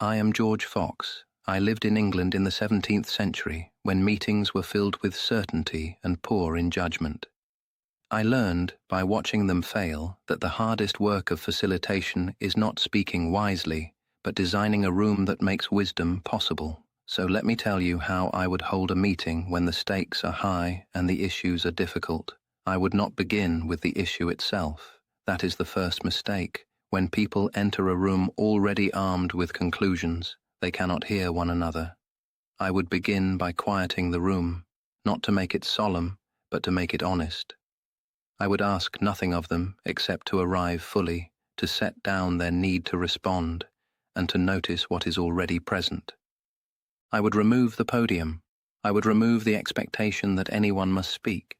I am George Fox. I lived in England in the 17th century when meetings were filled with certainty and poor in judgment. I learned, by watching them fail, that the hardest work of facilitation is not speaking wisely, but designing a room that makes wisdom possible. So let me tell you how I would hold a meeting when the stakes are high and the issues are difficult. I would not begin with the issue itself. That is the first mistake. When people enter a room already armed with conclusions, they cannot hear one another. I would begin by quieting the room, not to make it solemn, but to make it honest. I would ask nothing of them except to arrive fully, to set down their need to respond, and to notice what is already present. I would remove the podium. I would remove the expectation that anyone must speak.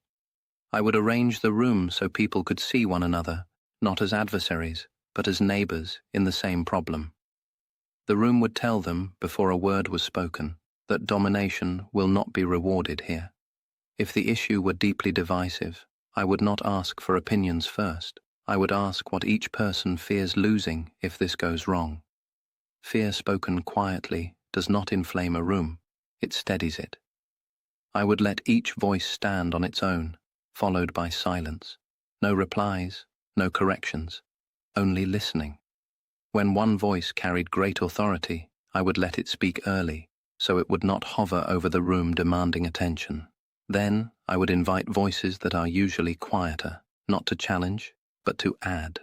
I would arrange the room so people could see one another, not as adversaries, but as neighbors in the same problem. The room would tell them, before a word was spoken, that domination will not be rewarded here. If the issue were deeply divisive, I would not ask for opinions first. I would ask what each person fears losing if this goes wrong. Fear spoken quietly does not inflame a room, it steadies it. I would let each voice stand on its own, followed by silence. No replies, no corrections, only listening. When one voice carried great authority, I would let it speak early, so it would not hover over the room demanding attention. Then I would invite voices that are usually quieter, not to challenge, but to add.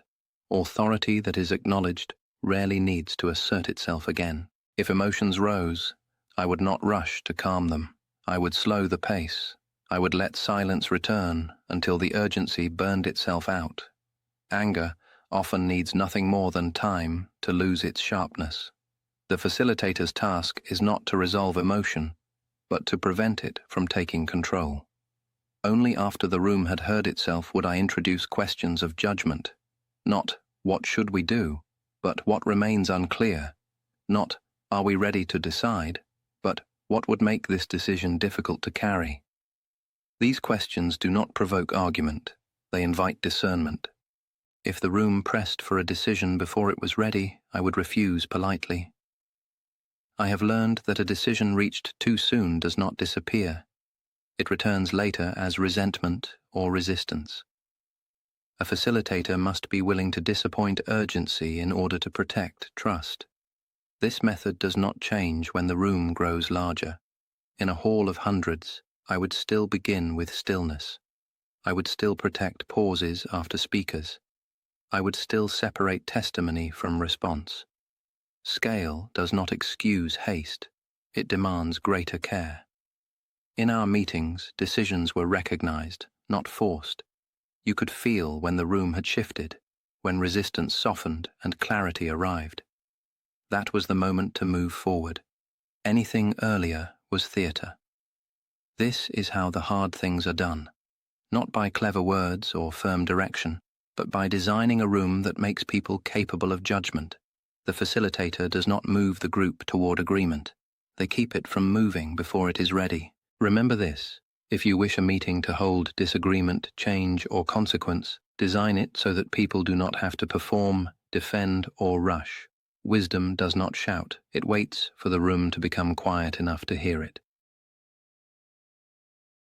Authority that is acknowledged rarely needs to assert itself again. If emotions rose, I would not rush to calm them. I would slow the pace. I would let silence return until the urgency burned itself out. Anger often needs nothing more than time to lose its sharpness. The facilitator's task is not to resolve emotion, but to prevent it from taking control. Only after the room had heard itself would I introduce questions of judgment. Not, what should we do, but what remains unclear. Not, are we ready to decide, but what would make this decision difficult to carry. These questions do not provoke argument, they invite discernment. If the room pressed for a decision before it was ready, I would refuse politely. I have learned that a decision reached too soon does not disappear. It returns later as resentment or resistance. A facilitator must be willing to disappoint urgency in order to protect trust. This method does not change when the room grows larger. In a hall of hundreds, I would still begin with stillness. I would still protect pauses after speakers. I would still separate testimony from response. Scale does not excuse haste. It demands greater care. In our meetings, decisions were recognized, not forced. You could feel when the room had shifted, when resistance softened and clarity arrived. That was the moment to move forward. Anything earlier was theater. This is how the hard things are done, not by clever words or firm direction, but by designing a room that makes people capable of judgment. The facilitator does not move the group toward agreement. They keep it from moving before it is ready. Remember this: if you wish a meeting to hold disagreement, change, or consequence, design it so that people do not have to perform, defend, or rush. Wisdom does not shout. It waits for the room to become quiet enough to hear it.